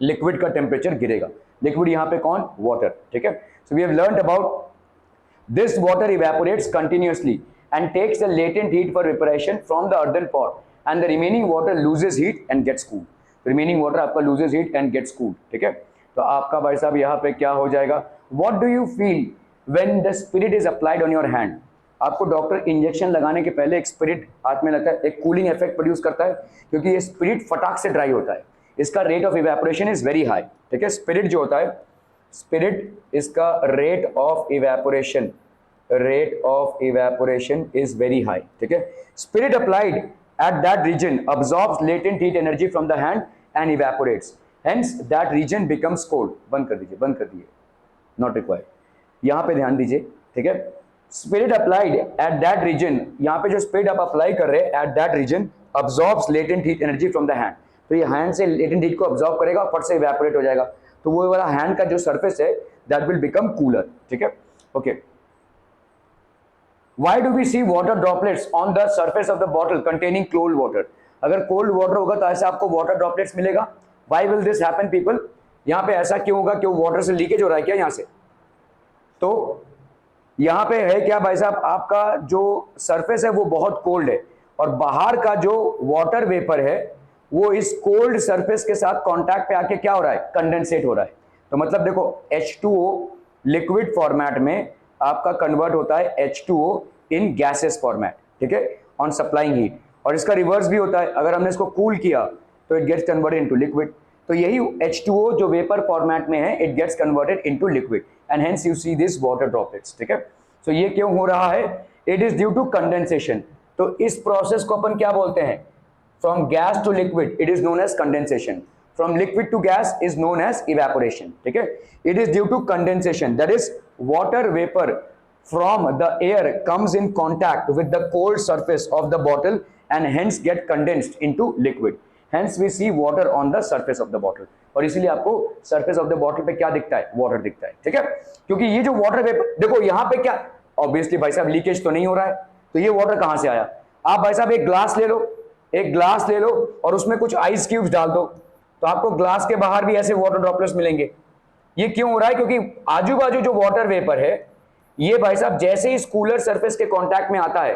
लिक्विड का टेम्परेचर गिरेगा। लिक्विड यहाँ पे कौन, वाटर, ठीक है। So we have learned about this water evaporates continuously and takes the latent heat for vaporisation from the earthen pot and the remaining water loses heat and gets cooled. Remaining water आपका loses heat and gets cooled, ठीक है। तो आपका भाई साहब यहाँ पे क्या हो जाएगा, what do you feel when the spirit is applied on your hand. आपको डॉक्टर इंजेक्शन लगाने के पहले एक स्पिरिट हाथ में लगता है, एक कूलिंग इफेक्ट प्रोड्यूस करता है, क्योंकि ये स्पिरिट फटाक से ड्राई होता है, इसका rate of evaporation is very high, ठीक है। स्पिरिट जो होता है, स्पिरिट इसका rate of evaporation is very high, ठीक है। Spirit applied at that region absorbs latent heat energy from the hand and evaporates, hence that region becomes cold. बंद कर दीजिए, नॉट रिक्वायर्ड, यहाँ पे ध्यान दीजिए, ठीक है। Spirit applied at that region, यहाँ पे जो स्पिरिट आप अप्लाई कर रहे हैं at that region absorbs latent heat energy from the hand, तो ये हैंड से लेटेंट हीट को अब्सॉर्ब करेगा और फट से इवेपोरेट हो जाएगा, तो वो वाला हैंड का जो सरफेस है दैट विल बिकम कूलर, ठीक है, okay. Why do we see water droplets on the surface of the bottle containing cold water. अगर कोल्ड वाटर होगा तो ऐसे आपको वाटर ड्रॉपलेट्स मिलेगा। Why will this happen people, यहाँ पे ऐसा क्यों होगा, क्यों वाटर से लीकेज हो रहा है क्या यहाँ से। तो यहाँ पे है क्या भाई साहब, आपका जो सरफेस है वो बहुत कोल्ड है, और बाहर का जो वाटर वेपर है वो इस कोल्ड सरफेस के साथ कांटेक्ट पे आके क्या हो रहा है, कंडेंसेट हो रहा है। तो मतलब देखो H2O लिक्विड फॉर्मेट में आपका कन्वर्ट होता है H2O इन गैसेस फॉर्मेट, ठीक है, ऑन सप्लाइंग हीट, और इसका रिवर्स भी होता है, अगर हमने इसको कूल किया तो it gets converted into liquid. तो यही H2O जो वेपर फॉर्मेट में है, it gets converted into liquid and hence you see this water droplets, ठीक है। सो ये क्यों हो रहा है, it is due to condensation. तो इस प्रोसेस को अपन क्या बोलते हैं, from gas to liquid it is known as condensation, from liquid to gas is known as evaporation, ठीक है। it is due to condensation, that is water vapor from the air comes in contact with the cold surface of the bottle and hence get condensed into liquid, hence we see water on the surface of the bottle, और इसीलिए आपको surface of the bottle पे क्या दिखता है, water दिखता है, ठीक है। क्योंकि ये जो water vapor देखो यहाँ पे क्या, obviously भाई साहब लीकेज तो नहीं हो रहा है, तो ये water कहाँ से आया। आप भाई साहब एक ग्लास ले लो और उसमें कुछ आइस क्यूब्स डाल दो, तो आपको ग्लास के बाहर भी ऐसे वाटर ड्रॉपलेट्स मिलेंगे। ये क्यों हो रहा है, क्योंकि आजू बाजू जो वाटर वेपर है ये भाई साहब जैसे ही कूलर सरफेस के कांटेक्ट में आता है,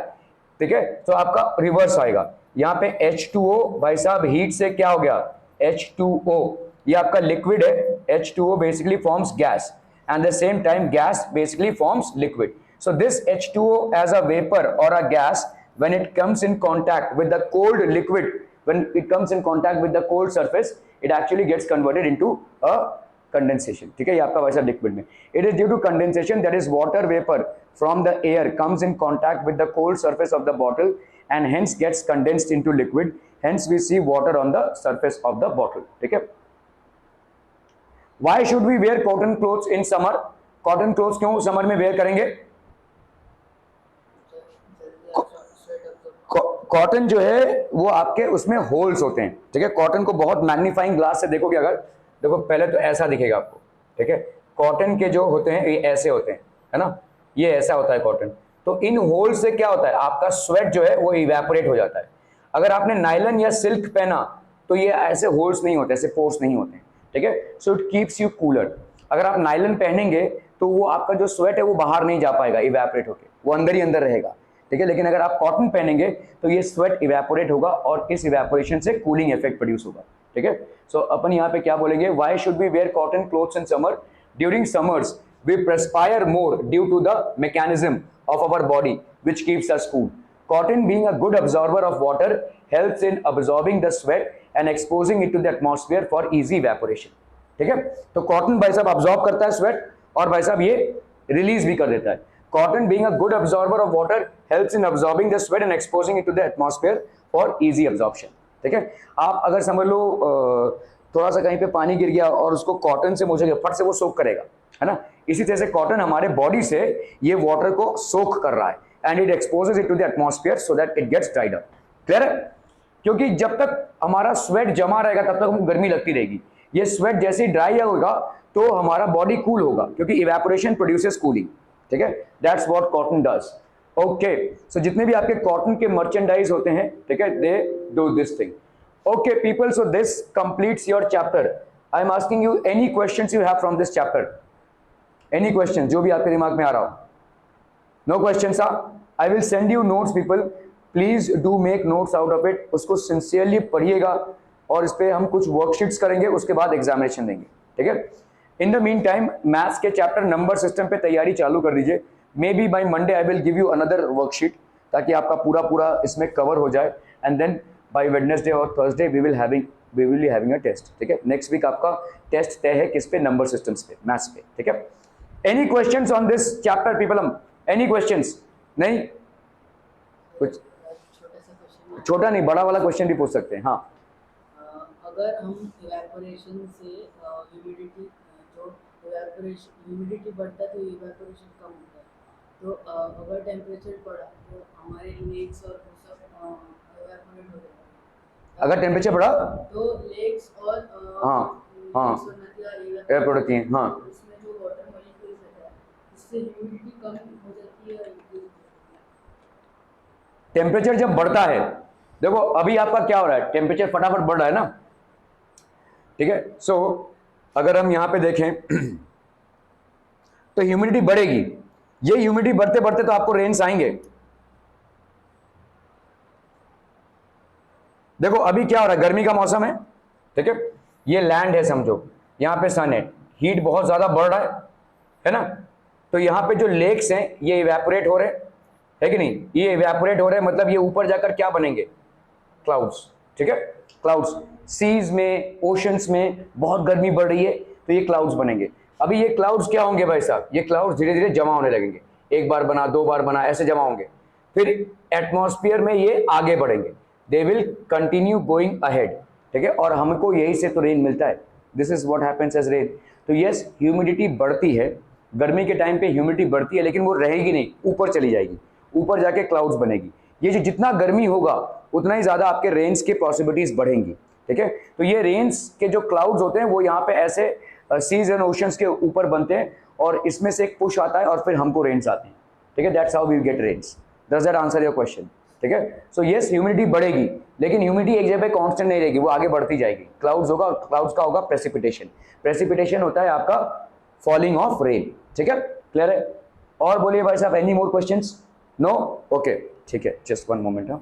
ठीक है, तो आपका रिवर्स आएगा। यहाँ पे H2O भाई साहब हीट से क्या हो गया, H2O ये आपका लिक्विड है, H2O basically forms gas and the same time gas basically forms liquid. So this H2O as a vapor or a gas, when it comes in contact with the cold liquid, when it comes in contact with the cold surface, it actually gets converted into a condensation. ठीक है, ये आपका वैसा लिक्विड में it is due to condensation, that is water vapor from the air comes in contact with the cold surface of the bottle and hence gets condensed into liquid, hence we see water on the surface of the bottle. ठीक है. Why should we wear cotton clothes in summer? Cotton clothes क्यों समर में वेयर करेंगे? कॉटन जो है वो आपके उसमें होल्स होते हैं. ठीक है, कॉटन को बहुत मैग्नीफाइंग ग्लास से देखोगे अगर, देखो पहले तो ऐसा दिखेगा आपको. ठीक है, कॉटन के जो होते हैं ये ऐसे होते हैं, है ना, ये ऐसा होता है कॉटन. तो इन होल से क्या होता है, आपका स्वेट जो है वो इवेपोरेट हो जाता है. अगर आपने नायलन या सिल्क पहना तो ये ऐसे होल्स नहीं होते, ऐसे पोर्स नहीं होते. ठीक है, so it keeps you cooler. अगर आप नायलन पहनेंगे तो वो आपका जो स्वेट है वो बाहर नहीं जा पाएगा इवेपोरेट होके, वो अंदर ही अंदर रहेगा. ठीक है, लेकिन अगर आप कॉटन पहनेंगे तो ये स्वेट इवेपोरेट होगा और इस इवेपोरेशन से कूलिंग इफेक्ट प्रोड्यूस होगा. ठीक है, सो अपन यहाँ पे क्या बोलेंगे, why should we wear cotton clothes in summer? During summers we perspire more due to the mechanism of our body which keeps us cool. Cotton, being a good absorber of water, helps in absorbing the sweat and exposing it to the atmosphere for easy evaporation. ठीक है, तो कॉटन भाई साहब अब्सॉर्ब करता है स्वेट और भाई साहब ये रिलीज भी कर देता है. Cotton, being a good absorber of water, helps in absorbing the sweat and exposing it to the atmosphere for easy absorption. ठीक है, आप अगर समझ लो थोड़ा सा कहीं पे पानी गिर गया और उसको कॉटन से मोचेंगे, फट से वो सोख करेगा, है ना. इसी तरह से कॉटन हमारे बॉडी से ये वाटर को सोख कर रहा है and it exposes it to the atmosphere so that it gets dried up. Clear है, क्योंकि जब तक हमारा स्वेट जमा रहेगा तब तक हमको गर्मी लगती रहेगी. ये स्वेट जैसे ही ड्राई होगा तो हमारा बॉडी कूल होगा क्योंकि इवेपोरेशन प्रोड्यूसेस कूलिंग. ठीक है, that's what cotton does. Okay, so जितने भी आपके कॉटन के मर्चेंडाइज होते हैं, ठीक है, they do this thing. Okay people, so this completes your chapter. I am asking you any questions you have from this chapter. Any question जो भी आपके दिमाग में आ रहा हो. नो क्वेश्चन सा, I will send you notes people, please do make notes out of it. उसको सिंसियरली पढ़िएगा और इस पे हम कुछ वर्कशीट्स करेंगे, उसके बाद एग्जामिनेशन देंगे. ठीक है, in the mean time maths के चैप्टर नंबर सिस्टम पे तैयारी चालू कर दीजिए. Maybe by Monday I will give you another worksheet ताकि आपका पूरा इसमें कवर हो जाए. एंड देन बाई वेडनेसडे और Thursday we will be having a test. ठीक है, नेक्स्ट वीक आपका टेस्ट तय है किस पे, नंबर सिस्टम्स पे, मैथ्स पे. ठीक है, any questions on this chapter people? Any questions? नहीं, कुछ छोटा नहीं, बड़ा वाला क्वेश्चन भी पूछ सकते हैं. हाँ, अगर हम इवेपोरेशन से ह्यूमिडिटी, जो ह्यूमिडिटी बढ़ता है तो इवेपोरेशन कम होता है. तो अगर टेम्परेचर बढ़ा तो हमारे लेग्स और वो सब इवेपोरेट हो जाता है. अगर टेम्परेचर बढ़ा तो लेग्स और एयरपोर्ट होती हैं. हाँ, उसमें जो वाटर मॉलिक्यूल्स रहता है उससे ह्यूमिडिटी कम हो जाती है. टेम्परेचर जब बढ़ता है, देखो अभी आपका क्या हो रहा है, टेम्परेचर फटाफट बढ़ रहा है ना. ठीक है, सो अगर हम यहां पे देखें तो ह्यूमिडिटी बढ़ेगी. ये ह्यूमिडिटी बढ़ते बढ़ते तो आपको रेन्स आएंगे. देखो अभी क्या हो रहा है, गर्मी का मौसम है. ठीक है, ये लैंड है समझो, यहां पे सन है, हीट बहुत ज्यादा बढ़ रहा है ना. तो यहां पे जो लेक्स हैं ये इवेपोरेट हो रहे है कि नहीं, ये इवेपोरेट हो रहे हैं, मतलब ये ऊपर जाकर क्या बनेंगे, क्लाउड्स. ठीक है, क्लाउड्स. सीज में, ओशंस में बहुत गर्मी बढ़ रही है तो ये क्लाउड्स बनेंगे. अभी ये क्लाउड्स क्या होंगे भाई साहब, ये क्लाउड्स धीरे धीरे जमा होने लगेंगे. एक बार बना, दो बार बना, ऐसे जमा होंगे. फिर एटमॉस्फेयर में ये आगे बढ़ेंगे, they will continue going ahead. ठीक है, और हमको यही से तो रेन मिलता है. This is what happens as rain. तो यस, ह्यूमिडिटी बढ़ती है, गर्मी के टाइम पे ह्यूमिडिटी बढ़ती है, लेकिन वो रहेगी नहीं, ऊपर चली जाएगी, ऊपर जाके क्लाउड्स बनेगी. ये जो जितना गर्मी होगा उतना ही ज़्यादा आपके रेन्स की पॉसिबिलिटीज़ बढ़ेंगी. ठीक है, तो ये रेन्स के जो क्लाउड्स होते हैं वो यहाँ पे ऐसे सीज एंड ओशंस के ऊपर बनते हैं और इसमें से एक पुश आता है और फिर हमको रेन्स आते हैं. ठीक है, that's how we get rains. Does that answer your question? ठीक है, सो यस, ह्यूमिडिटी बढ़ेगी लेकिन ह्यूमिडिटी एक जगह कांस्टेंट नहीं रहेगी, वो आगे बढ़ती जाएगी. क्लाउड्स होगा, क्लाउड्स का होगा प्रेसिपिटेशन. प्रेसिपिटेशन होता है आपका फॉलिंग ऑफ रेन. ठीक है, क्लियर है? और बोलिए भाई साहब, any more questions? No? Okay, ठीक है, जस्ट वन मोमेंट. हाँ,